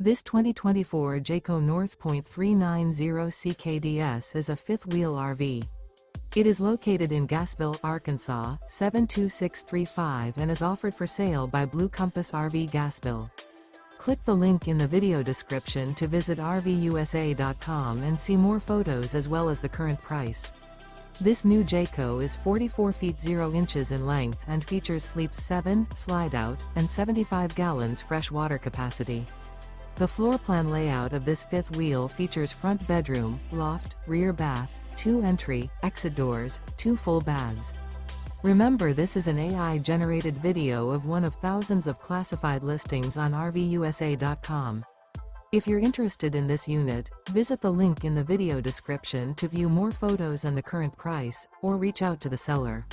This 2024 Jayco North Point 390 CKDS is a fifth-wheel RV. It is located in Gassville, Arkansas, 72635 and is offered for sale by Blue Compass RV Gassville. Click the link in the video description to visit RVUSA.com and see more photos as well as the current price. This new Jayco is 44 feet 0 inches in length and features sleeps 7, Slideout, and 75 gallons fresh water capacity. The floor plan layout of this fifth wheel features front bedroom, loft, rear bath, 2 entry, exit doors, 2 full baths. Remember, this is an AI-generated video of one of thousands of classified listings on RVUSA.com. If you're interested in this unit, visit the link in the video description to view more photos and the current price, or reach out to the seller.